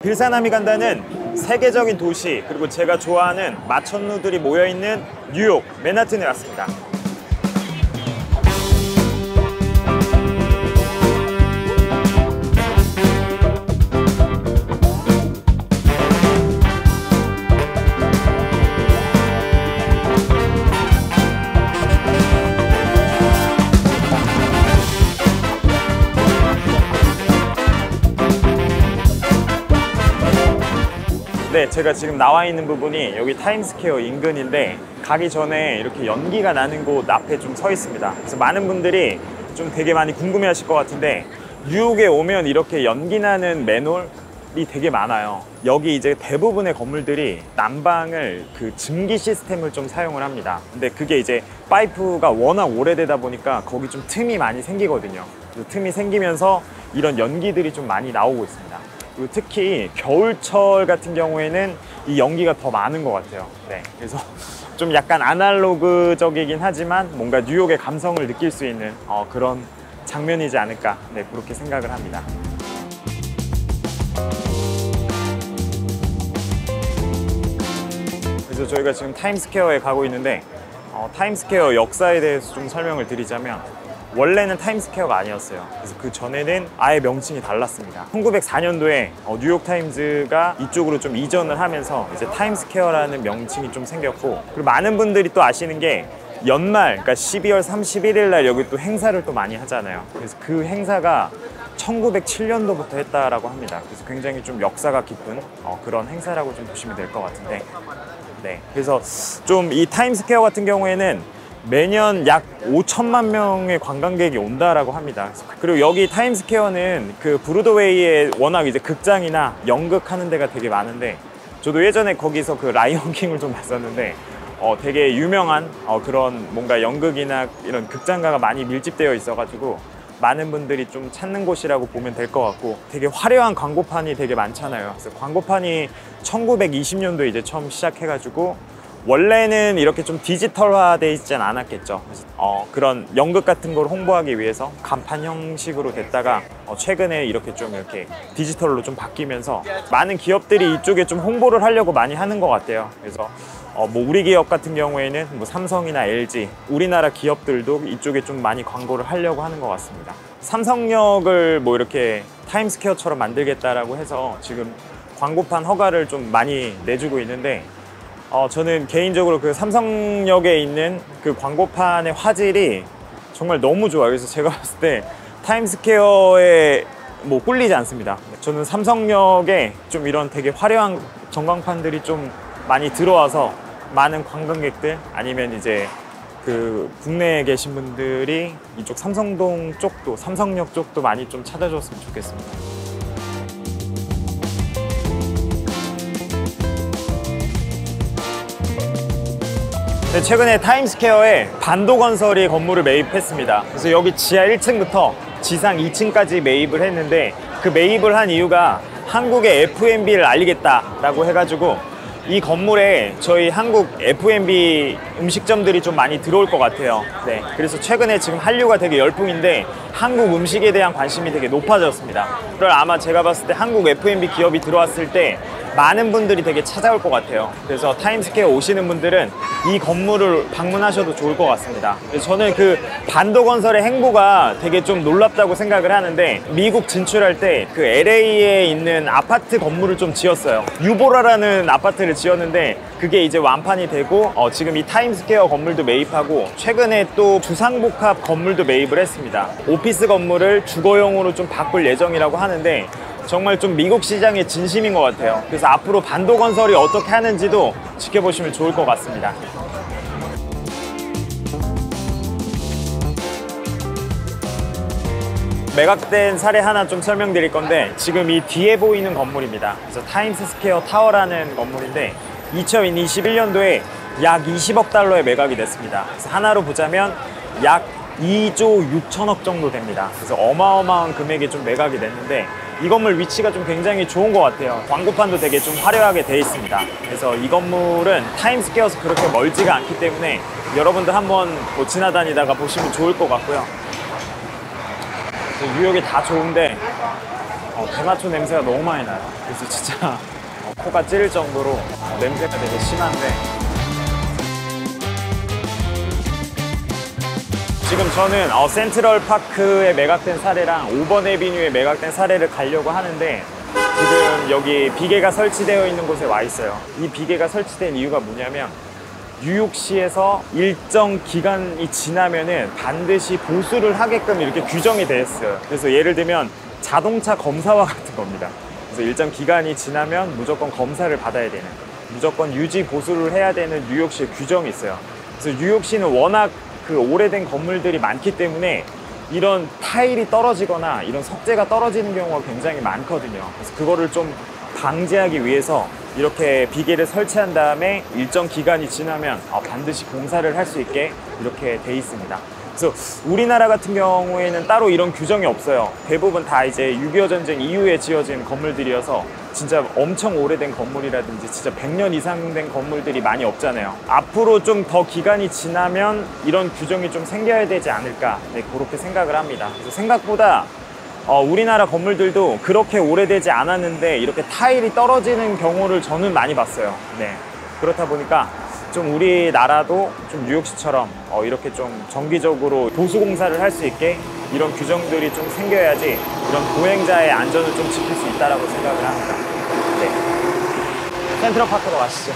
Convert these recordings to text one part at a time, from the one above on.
빌사남이 간다는 세계적인 도시, 그리고 제가 좋아하는 마천루들이 모여있는 뉴욕 맨하튼에 왔습니다. 네, 제가 지금 나와 있는 부분이 여기 타임스퀘어 인근인데, 가기 전에 이렇게 연기가 나는 곳 앞에 좀 서 있습니다. 그래서 많은 분들이 좀 되게 많이 궁금해 하실 것 같은데, 뉴욕에 오면 이렇게 연기 나는 맨홀이 되게 많아요. 여기 이제 대부분의 건물들이 난방을 그 증기 시스템을 좀 사용을 합니다. 근데 그게 이제 파이프가 워낙 오래되다 보니까 거기 좀 틈이 많이 생기거든요. 그래서 틈이 생기면서 이런 연기들이 좀 많이 나오고 있습니다. 그리고 특히 겨울철 같은 경우에는 이 연기가 더 많은 것 같아요. 네, 그래서 좀 약간 아날로그적이긴 하지만 뭔가 뉴욕의 감성을 느낄 수 있는 그런 장면이지 않을까, 네, 그렇게 생각을 합니다. 그래서 저희가 지금 타임스퀘어에 가고 있는데, 타임스퀘어 역사에 대해서 좀 설명을 드리자면, 원래는 타임스퀘어가 아니었어요. 그래서 그 전에는 아예 명칭이 달랐습니다. 1904년도에 뉴욕타임즈가 이쪽으로 좀 이전을 하면서 이제 타임스퀘어라는 명칭이 좀 생겼고, 그리고 많은 분들이 또 아시는 게 연말, 그러니까 12월 31일 날 여기 또 행사를 또 많이 하잖아요. 그래서 그 행사가 1907년도부터 했다라고 합니다. 그래서 굉장히 좀 역사가 깊은 그런 행사라고 좀 보시면 될 것 같은데, 네, 그래서 좀 이 타임스퀘어 같은 경우에는 매년 약 5천만 명의 관광객이 온다라고 합니다. 그리고 여기 타임스퀘어는 그 브로드웨이에 워낙 이제 극장이나 연극하는 데가 되게 많은데, 저도 예전에 거기서 그 라이언 킹을 좀 봤었는데 되게 유명한 그런 뭔가 연극이나 이런 극장가가 많이 밀집되어 있어가지고 많은 분들이 좀 찾는 곳이라고 보면 될 것 같고, 되게 화려한 광고판이 되게 많잖아요. 그래서 광고판이 1920년도에 이제 처음 시작해가지고 원래는 이렇게 좀 디지털화되어 있진 않았겠죠. 그런 연극 같은 걸 홍보하기 위해서 간판 형식으로 됐다가 최근에 이렇게 좀 이렇게 디지털로 좀 바뀌면서 많은 기업들이 이쪽에 좀 홍보를 하려고 많이 하는 것 같아요. 그래서 뭐 우리 기업 같은 경우에는 뭐 삼성이나 LG, 우리나라 기업들도 이쪽에 좀 많이 광고를 하려고 하는 것 같습니다. 삼성역을 뭐 이렇게 타임스퀘어처럼 만들겠다라고 해서 지금 광고판 허가를 좀 많이 내주고 있는데, 저는 개인적으로 그 삼성역에 있는 그 광고판의 화질이 정말 너무 좋아요. 그래서 제가 봤을 때 타임스퀘어에 뭐 꿀리지 않습니다. 저는 삼성역에 좀 이런 되게 화려한 전광판들이 좀 많이 들어와서 많은 관광객들, 아니면 이제 그 국내에 계신 분들이 이쪽 삼성동 쪽도, 삼성역 쪽도 많이 좀 찾아줬으면 좋겠습니다. 최근에 타임스퀘어에 반도건설이 건물을 매입했습니다. 그래서 여기 지하 1층부터 지상 2층까지 매입을 했는데, 그 매입을 한 이유가 한국의 F&B를 알리겠다라고 해가지고 이 건물에 저희 한국 F&B 음식점들이 좀 많이 들어올 것 같아요. 네, 그래서 최근에 지금 한류가 되게 열풍인데 한국 음식에 대한 관심이 되게 높아졌습니다. 그걸 아마 제가 봤을 때 한국 F&B 기업이 들어왔을 때 많은 분들이 되게 찾아올 것 같아요. 그래서 타임스퀘어 오시는 분들은 이 건물을 방문하셔도 좋을 것 같습니다. 그래서 저는 그 반도건설의 행보가 되게 좀 놀랍다고 생각을 하는데, 미국 진출할 때 그 LA에 있는 아파트 건물을 좀 지었어요. 유보라라는 아파트를 지었는데 그게 이제 완판이 되고 지금 이 타임스퀘어 건물도 매입하고, 최근에 또 주상복합 건물도 매입을 했습니다. 오피스 건물을 주거용으로 좀 바꿀 예정이라고 하는데, 정말 좀 미국 시장의 진심인 것 같아요. 그래서 앞으로 반도건설이 어떻게 하는지도 지켜보시면 좋을 것 같습니다. 매각된 사례 하나 좀 설명드릴 건데, 지금 이 뒤에 보이는 건물입니다. 그래서 타임스퀘어 타워라는 건물인데 2021년도에 약 20억 달러에 매각이 됐습니다. 그래서 하나로 보자면 약 2조 6천억 정도 됩니다. 그래서 어마어마한 금액이 좀 매각이 됐는데, 이 건물 위치가 좀 굉장히 좋은 것 같아요. 광고판도 되게 좀 화려하게 되어 있습니다. 그래서 이 건물은 타임스퀘어에서 그렇게 멀지가 않기 때문에 여러분들 한번 뭐 지나다니다가 보시면 좋을 것 같고요. 뉴욕이 다 좋은데 대마초 냄새가 너무 많이 나요. 그래서 진짜 코가 찌를 정도로 냄새가 되게 심한데, 지금 저는 센트럴파크에 매각된 사례랑 5번 에비뉴에 매각된 사례를 가려고 하는데, 지금 여기 비계가 설치되어 있는 곳에 와 있어요. 이 비계가 설치된 이유가 뭐냐면, 뉴욕시에서 일정 기간이 지나면은 반드시 보수를 하게끔 이렇게 규정이 되어 있어요. 그래서 예를 들면 자동차 검사와 같은 겁니다. 그래서 일정 기간이 지나면 무조건 검사를 받아야 되는, 무조건 유지 보수를 해야 되는 뉴욕시의 규정이 있어요. 그래서 뉴욕시는 워낙 그 오래된 건물들이 많기 때문에 이런 타일이 떨어지거나 이런 석재가 떨어지는 경우가 굉장히 많거든요. 그래서 그거를 좀 방지하기 위해서 이렇게 비계를 설치한 다음에 일정 기간이 지나면 반드시 공사를 할 수 있게 이렇게 돼 있습니다. 그래서 우리나라 같은 경우에는 따로 이런 규정이 없어요. 대부분 다 이제 6.25 전쟁 이후에 지어진 건물들이어서 진짜 엄청 오래된 건물이라든지 진짜 100년 이상 된 건물들이 많이 없잖아요. 앞으로 좀 더 기간이 지나면 이런 규정이 좀 생겨야 되지 않을까, 네, 그렇게 생각을 합니다. 그래서 생각보다 우리나라 건물들도 그렇게 오래되지 않았는데 이렇게 타일이 떨어지는 경우를 저는 많이 봤어요. 네, 그렇다 보니까 좀 우리나라도 좀 뉴욕시처럼 이렇게 좀 정기적으로 보수공사를 할 수 있게 이런 규정들이 좀 생겨야지 이런 보행자의 안전을 좀 지킬 수 있다고 생각을 합니다. 네, 센트럴파크로 가시죠.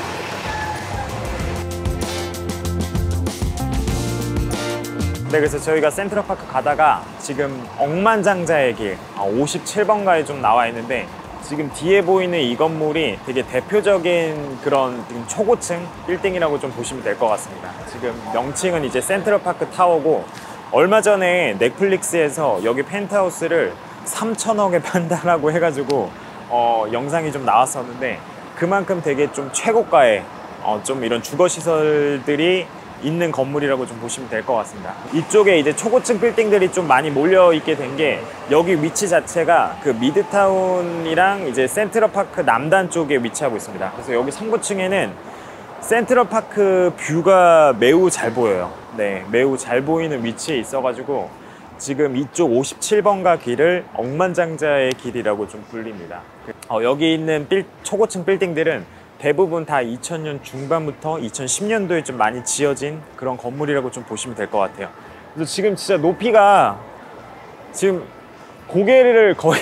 네, 그래서 저희가 센트럴파크 가다가 지금 억만장자의 길 57번가에 좀 나와 있는데, 지금 뒤에 보이는 이 건물이 되게 대표적인 그런 초고층 빌딩이라고 좀 보시면 될 것 같습니다. 지금 명칭은 이제 센트럴파크 타워고, 얼마 전에 넷플릭스에서 여기 펜트하우스를 3천억에 판다라고 해가지고 영상이 좀 나왔었는데, 그만큼 되게 좀 최고가의 좀 이런 주거시설들이 있는 건물이라고 좀 보시면 될 것 같습니다. 이쪽에 이제 초고층 빌딩들이 좀 많이 몰려 있게 된 게, 여기 위치 자체가 그 미드타운이랑 이제 센트럴파크 남단 쪽에 위치하고 있습니다. 그래서 여기 3구층에는 센트럴파크 뷰가 매우 잘 보여요. 네, 매우 잘 보이는 위치에 있어가지고 지금 이쪽 57번가 길을 억만장자의 길이라고 좀 불립니다. 여기 있는 초고층 빌딩들은 대부분 다 2000년 중반부터 2010년도에 좀 많이 지어진 그런 건물이라고 좀 보시면 될 것 같아요. 그래서 지금 진짜 높이가 지금 고개를 거의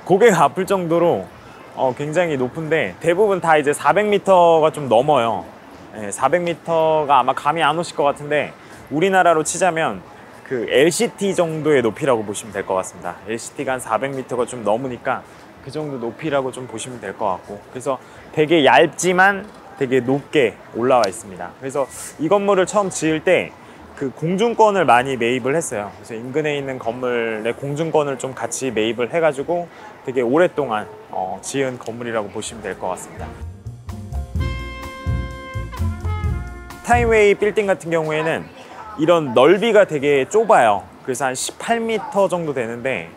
고개가 아플 정도로 굉장히 높은데, 대부분 다 이제 400m가 좀 넘어요. 네, 400m가 아마 감이 안 오실 것 같은데, 우리나라로 치자면 그 LCT 정도의 높이라고 보시면 될 것 같습니다. LCT가 한 400m가 좀 넘으니까 그 정도 높이라고 좀 보시면 될 것 같고, 그래서 되게 얇지만 되게 높게 올라와 있습니다. 그래서 이 건물을 처음 지을 때 그 공중권을 많이 매입을 했어요. 그래서 인근에 있는 건물의 공중권을 좀 같이 매입을 해가지고 되게 오랫동안 지은 건물이라고 보시면 될 것 같습니다. 타임웨이 빌딩 같은 경우에는 이런 넓이가 되게 좁아요. 그래서 한 18m 정도 되는데,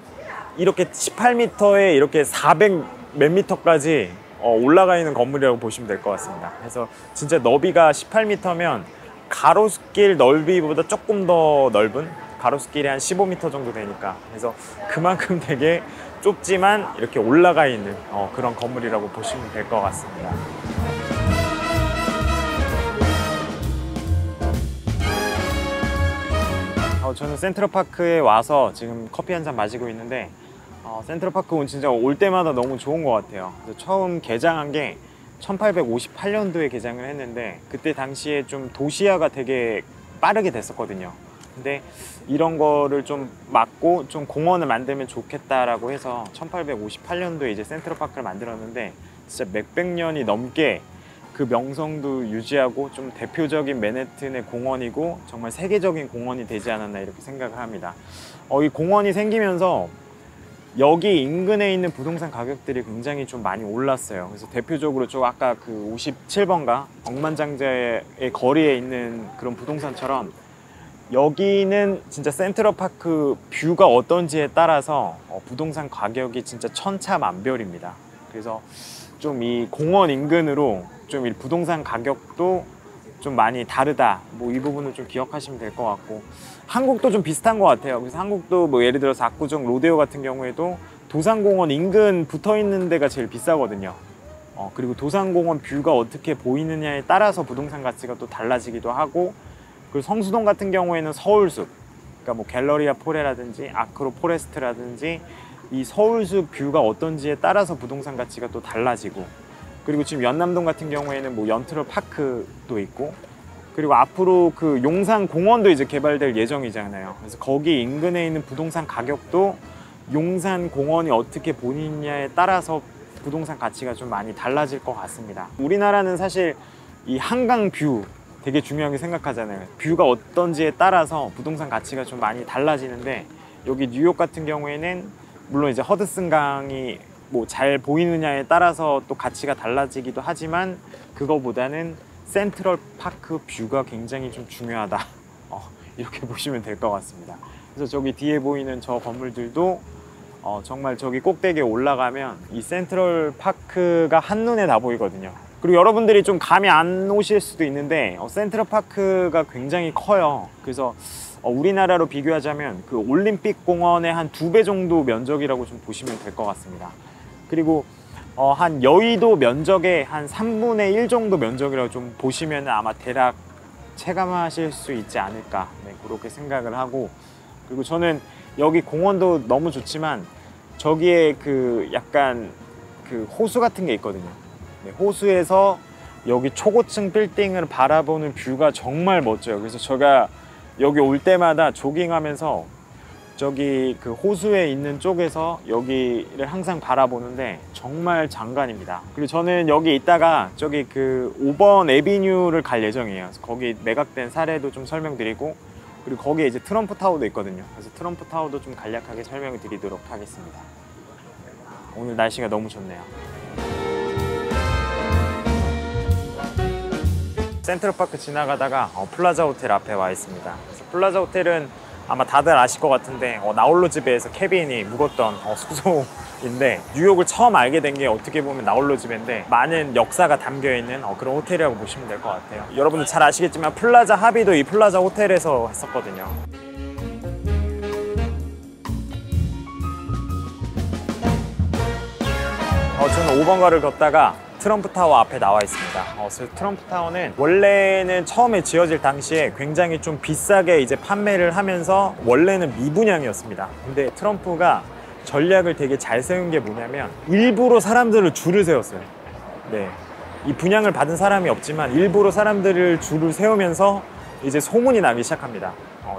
이렇게 18m에 이렇게 400 몇 미터까지 올라가 있는 건물이라고 보시면 될 것 같습니다. 그래서 진짜 너비가 18m면 가로수길 넓이보다 조금 더 넓은, 가로수길이 한 15m 정도 되니까, 그래서 그만큼 되게 좁지만 이렇게 올라가 있는 그런 건물이라고 보시면 될 것 같습니다. 저는 센트럴파크에 와서 지금 커피 한 잔 마시고 있는데, 센트럴파크 진짜 올 때마다 너무 좋은 것 같아요. 그래서 처음 개장한 게 1858년도에 개장을 했는데, 그때 당시에 좀 도시화가 되게 빠르게 됐었거든요. 근데 이런 거를 좀 막고 좀 공원을 만들면 좋겠다라고 해서 1858년도에 이제 센트럴파크를 만들었는데, 진짜 몇백 년이 넘게 그 명성도 유지하고 좀 대표적인 맨해튼의 공원이고 정말 세계적인 공원이 되지 않았나 이렇게 생각을 합니다. 이 공원이 생기면서 여기 인근에 있는 부동산 가격들이 굉장히 좀 많이 올랐어요. 그래서 대표적으로 좀 아까 그 57번가 억만장자의 거리에 있는 그런 부동산처럼, 여기는 진짜 센트럴파크 뷰가 어떤지에 따라서 부동산 가격이 진짜 천차만별입니다. 그래서 좀 이 공원 인근으로 좀 이 부동산 가격도 좀 많이 다르다, 뭐 이 부분을 좀 기억하시면 될 것 같고, 한국도 좀 비슷한 것 같아요. 그래서 한국도 뭐 예를 들어서 압구정 로데오 같은 경우에도 도산공원 인근 붙어 있는 데가 제일 비싸거든요. 그리고 도산공원 뷰가 어떻게 보이느냐에 따라서 부동산 가치가 또 달라지기도 하고, 그리고 성수동 같은 경우에는 서울숲, 그러니까 뭐 갤러리아 포레라든지 아크로 포레스트라든지 이 서울숲 뷰가 어떤지에 따라서 부동산 가치가 또 달라지고, 그리고 지금 연남동 같은 경우에는 뭐 연트럴 파크도 있고, 그리고 앞으로 그 용산 공원도 이제 개발될 예정이잖아요. 그래서 거기 인근에 있는 부동산 가격도 용산 공원이 어떻게 보이느냐에 따라서 부동산 가치가 좀 많이 달라질 것 같습니다. 우리나라는 사실 이 한강 뷰 되게 중요하게 생각하잖아요. 뷰가 어떤지에 따라서 부동산 가치가 좀 많이 달라지는데, 여기 뉴욕 같은 경우에는 물론 이제 허드슨 강이 뭐 잘 보이느냐에 따라서 또 가치가 달라지기도 하지만, 그거보다는 센트럴 파크 뷰가 굉장히 좀 중요하다. 이렇게 보시면 될 것 같습니다. 그래서 저기 뒤에 보이는 저 건물들도 정말 저기 꼭대기에 올라가면 이 센트럴 파크가 한눈에 다 보이거든요. 그리고 여러분들이 좀 감이 안 오실 수도 있는데 센트럴 파크가 굉장히 커요. 그래서 우리나라로 비교하자면 그 올림픽 공원의 한 2배 정도 면적이라고 좀 보시면 될 것 같습니다. 그리고 한 여의도 면적의 한 3분의 1 정도 면적이라고 좀 보시면 아마 대략 체감하실 수 있지 않을까, 네, 그렇게 생각을 하고, 그리고 저는 여기 공원도 너무 좋지만 저기에 그 약간 그 호수 같은 게 있거든요. 네, 호수에서 여기 초고층 빌딩을 바라보는 뷰가 정말 멋져요. 그래서 제가 여기 올 때마다 조깅하면서 저기 그 호수에 있는 쪽에서 여기를 항상 바라보는데 정말 장관입니다. 그리고 저는 여기 있다가 저기 그 5번 에비뉴를 갈 예정이에요. 그래서 거기 매각된 사례도 좀 설명드리고, 그리고 거기에 이제 트럼프 타워도 있거든요. 그래서 트럼프 타워도 좀 간략하게 설명을 드리도록 하겠습니다. 오늘 날씨가 너무 좋네요. 센트럴파크 지나가다가 플라자 호텔 앞에 와 있습니다. 그래서 플라자 호텔은 아마 다들 아실 것 같은데 나홀로 집에서 케빈이 묵었던 숙소인데, 뉴욕을 처음 알게 된 게 어떻게 보면 나홀로 집인데 많은 역사가 담겨있는 그런 호텔이라고 보시면 될 것 같아요. 여러분들 잘 아시겠지만 플라자 합의도 이 플라자 호텔에서 했었거든요. 저는 5번가를 걷다가 트럼프 타워 앞에 나와 있습니다. 그래서 트럼프 타워는 원래는 처음에 지어질 당시에 굉장히 좀 비싸게 이제 판매를 하면서 원래는 미분양이었습니다. 근데 트럼프가 전략을 되게 잘 세운 게 뭐냐면 일부러 사람들을 줄을 세웠어요. 네, 이 분양을 받은 사람이 없지만 일부러 사람들을 줄을 세우면서 이제 소문이 나기 시작합니다.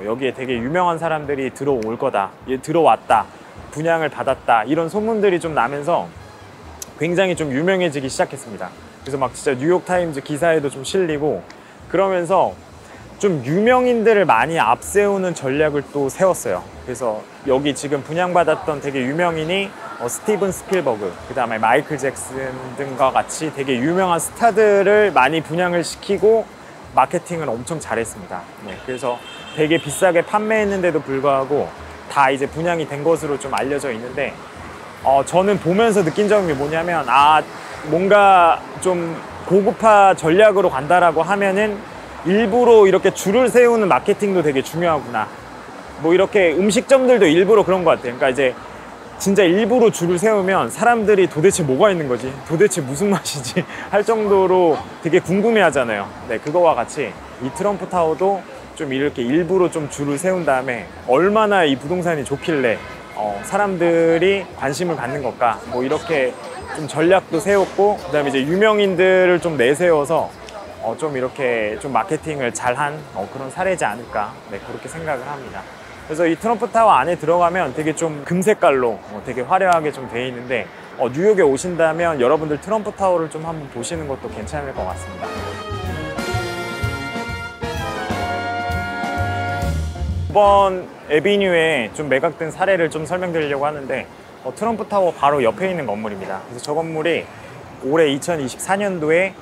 여기에 되게 유명한 사람들이 들어올 거다, 들어왔다, 분양을 받았다, 이런 소문들이 좀 나면서 굉장히 좀 유명해지기 시작했습니다. 그래서 막 진짜 뉴욕타임즈 기사에도 좀 실리고, 그러면서 좀 유명인들을 많이 앞세우는 전략을 또 세웠어요. 그래서 여기 지금 분양받았던 되게 유명인이 스티븐 스필버그, 그 다음에 마이클 잭슨 등과 같이 되게 유명한 스타들을 많이 분양을 시키고 마케팅을 엄청 잘했습니다. 네, 그래서 되게 비싸게 판매했는데도 불구하고 다 이제 분양이 된 것으로 좀 알려져 있는데, 저는 보면서 느낀 점이 뭐냐면, 뭔가 좀 고급화 전략으로 간다라고 하면은 일부러 이렇게 줄을 세우는 마케팅도 되게 중요하구나. 뭐 이렇게 음식점들도 일부러 그런 것 같아요. 그러니까 이제 진짜 일부러 줄을 세우면 사람들이 도대체 뭐가 있는 거지? 도대체 무슨 맛이지? 할 정도로 되게 궁금해 하잖아요. 네, 그거와 같이 이 트럼프 타워도 좀 이렇게 일부러 좀 줄을 세운 다음에 얼마나 이 부동산이 좋길래 사람들이 관심을 갖는 것까, 뭐 이렇게 좀 전략도 세웠고, 그 다음에 이제 유명인들을 좀 내세워서 좀 이렇게 좀 마케팅을 잘한 그런 사례지 않을까, 네, 그렇게 생각을 합니다. 그래서 이 트럼프 타워 안에 들어가면 되게 좀 금색깔로 되게 화려하게 좀 돼 있는데, 뉴욕에 오신다면 여러분들 트럼프 타워를 좀 한번 보시는 것도 괜찮을 것 같습니다. 이번 에비뉴에 좀 매각된 사례를 좀 설명드리려고 하는데, 트럼프 타워 바로 옆에 있는 건물입니다. 그래서 저 건물이 올해 2024년도에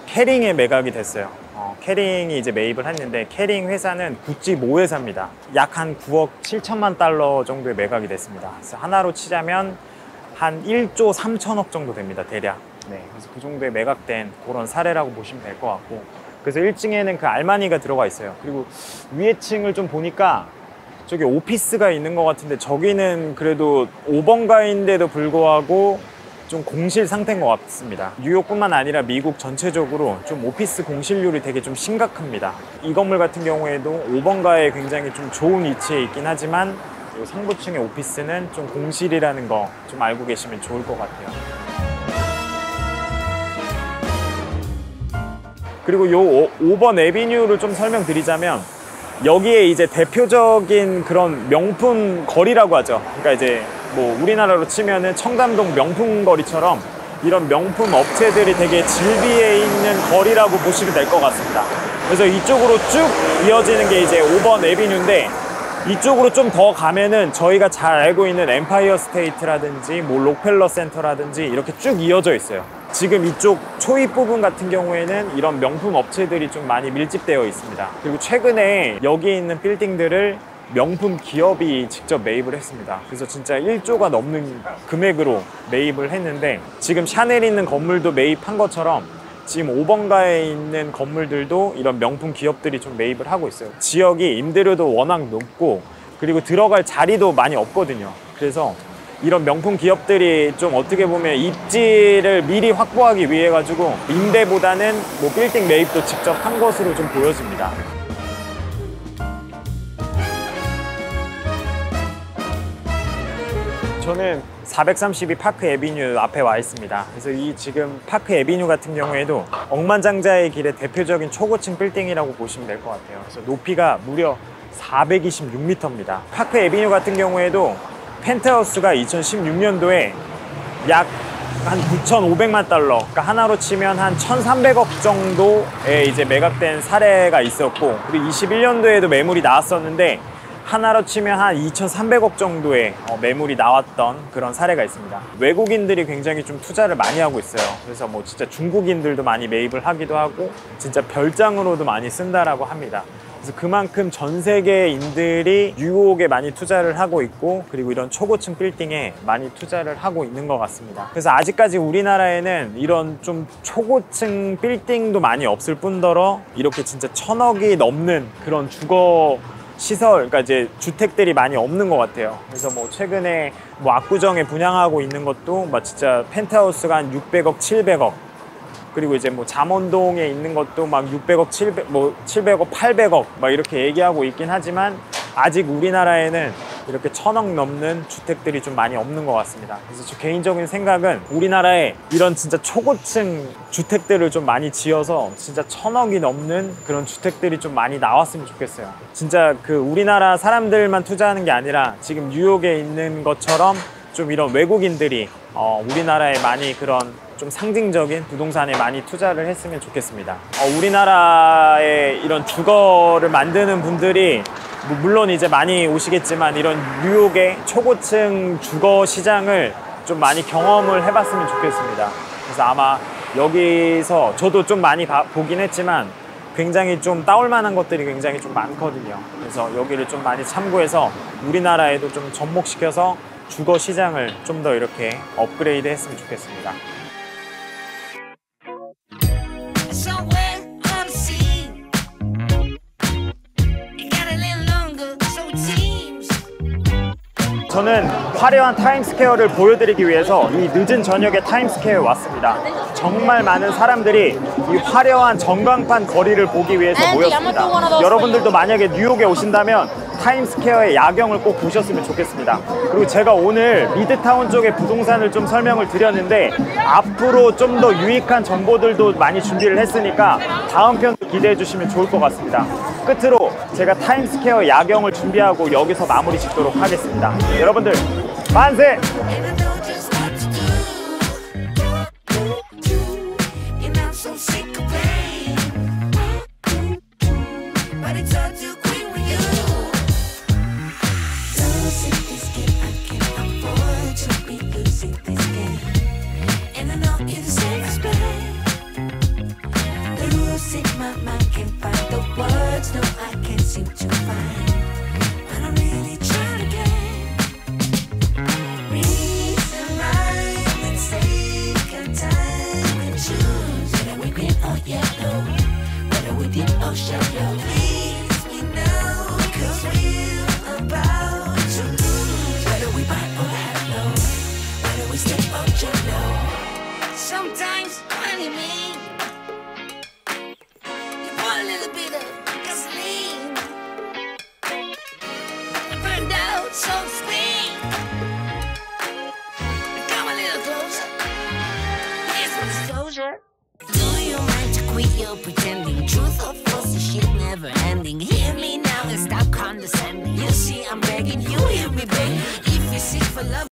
캐링에 매각이 됐어요. 캐링이 이제 매입을 했는데, 캐링 회사는 구찌 모회사입니다. 약 한 9억 7천만 달러 정도에 매각이 됐습니다. 그래서 하나로 치자면 한 1조 3천억 정도 됩니다, 대략. 네, 그래서 그 정도에 매각된 그런 사례라고 보시면 될 것 같고, 그래서 1층에는 그 알마니가 들어가 있어요. 그리고 위에 층을 좀 보니까 저기 오피스가 있는 것 같은데 저기는 그래도 5번가인데도 불구하고 좀 공실 상태인 것 같습니다. 뉴욕뿐만 아니라 미국 전체적으로 좀 오피스 공실률이 되게 좀 심각합니다. 이 건물 같은 경우에도 5번가에 굉장히 좀 좋은 위치에 있긴 하지만 이 상부층의 오피스는 좀 공실이라는 거 좀 알고 계시면 좋을 것 같아요. 그리고 요 5번 에비뉴를 좀 설명드리자면 여기에 이제 대표적인 그런 명품 거리라고 하죠. 그러니까 이제 뭐 우리나라로 치면은 청담동 명품 거리처럼 이런 명품 업체들이 되게 질비해 있는 거리라고 보시면 될 것 같습니다. 그래서 이쪽으로 쭉 이어지는 게 이제 5번 에비뉴인데 이쪽으로 좀 더 가면은 저희가 잘 알고 있는 엠파이어 스테이트라든지 뭐 록펠러 센터라든지 이렇게 쭉 이어져 있어요. 지금 이쪽 초입 부분 같은 경우에는 이런 명품 업체들이 좀 많이 밀집되어 있습니다. 그리고 최근에 여기 있는 빌딩들을 명품 기업이 직접 매입을 했습니다. 그래서 진짜 1조가 넘는 금액으로 매입을 했는데 지금 샤넬 있는 건물도 매입한 것처럼 지금 5번가에 있는 건물들도 이런 명품 기업들이 좀 매입을 하고 있어요. 지역이 임대료도 워낙 높고 그리고 들어갈 자리도 많이 없거든요. 그래서 이런 명품 기업들이 좀 어떻게 보면 입지를 미리 확보하기 위해 가지고 임대보다는 뭐 빌딩 매입도 직접 한 것으로 좀 보여집니다. 저는 432 파크 에비뉴 앞에 와 있습니다. 그래서 이 지금 파크 에비뉴 같은 경우에도 억만장자의 길의 대표적인 초고층 빌딩이라고 보시면 될 것 같아요. 그래서 높이가 무려 426m입니다. 파크 에비뉴 같은 경우에도 펜트하우스가 2016년도에 약 한 9,500만 달러, 그러니까 하나로 치면 한 1,300억 정도에 이제 매각된 사례가 있었고, 그리고 21년도에도 매물이 나왔었는데 하나로 치면 한 2,300억 정도의 매물이 나왔던 그런 사례가 있습니다. 외국인들이 굉장히 좀 투자를 많이 하고 있어요. 그래서 뭐 진짜 중국인들도 많이 매입을 하기도 하고 진짜 별장으로도 많이 쓴다라고 합니다. 그래서 그만큼 전 세계인들이 뉴욕에 많이 투자를 하고 있고 그리고 이런 초고층 빌딩에 많이 투자를 하고 있는 것 같습니다. 그래서 아직까지 우리나라에는 이런 좀 초고층 빌딩도 많이 없을 뿐더러 이렇게 진짜 1,000억이 넘는 그런 주거 시설, 그러니까 이제 주택들이 많이 없는 것 같아요. 그래서 뭐 최근에 뭐 압구정에 분양하고 있는 것도 막 진짜 펜트하우스가 한 600억, 700억, 그리고 이제 뭐 잠원동에 있는 것도 막 600억, 700억, 800억 막 이렇게 얘기하고 있긴 하지만 아직 우리나라에는 이렇게 1,000억 넘는 주택들이 좀 많이 없는 것 같습니다. 그래서 저 개인적인 생각은 우리나라에 이런 진짜 초고층 주택들을 좀 많이 지어서 진짜 1,000억이 넘는 그런 주택들이 좀 많이 나왔으면 좋겠어요. 진짜 그 우리나라 사람들만 투자하는 게 아니라 지금 뉴욕에 있는 것처럼 좀 이런 외국인들이 우리나라에 많이 그런 좀 상징적인 부동산에 많이 투자를 했으면 좋겠습니다. 우리나라에 이런 주거를 만드는 분들이 물론 이제 많이 오시겠지만 이런 뉴욕의 초고층 주거 시장을 좀 많이 경험을 해봤으면 좋겠습니다. 그래서 아마 여기서 저도 좀 많이 보긴 했지만 굉장히 좀 따올 만한 것들이 굉장히 좀 많거든요. 그래서 여기를 좀 많이 참고해서 우리나라에도 좀 접목시켜서 주거 시장을 좀 더 이렇게 업그레이드 했으면 좋겠습니다. 저는 화려한 타임스퀘어를 보여드리기 위해서 이 늦은 저녁에 타임스퀘어에 왔습니다. 정말 많은 사람들이 이 화려한 전광판 거리를 보기 위해서 모였습니다. 여러분들도 만약에 뉴욕에 오신다면 타임스퀘어의 야경을 꼭 보셨으면 좋겠습니다. 그리고 제가 오늘 미드타운 쪽의 부동산을 좀 설명을 드렸는데 앞으로 좀 더 유익한 정보들도 많이 준비를 했으니까 다음 편도 기대해 주시면 좋을 것 같습니다. 끝으로 제가 타임스퀘어 야경을 준비하고 여기서 마무리 짓도록 하겠습니다. 여러분들 만세! Show your please, we know, 'cause we're about Sometimes funny me. You pour a little bit of gasoline. I burned out, so to speak. Come a little closer. Here's some disclosure. Do you mind to quit your pretending? Truth or false, the shit never ending. Hear me now and stop condescending. You see, I'm begging you, hear me, baby. If you seek for love.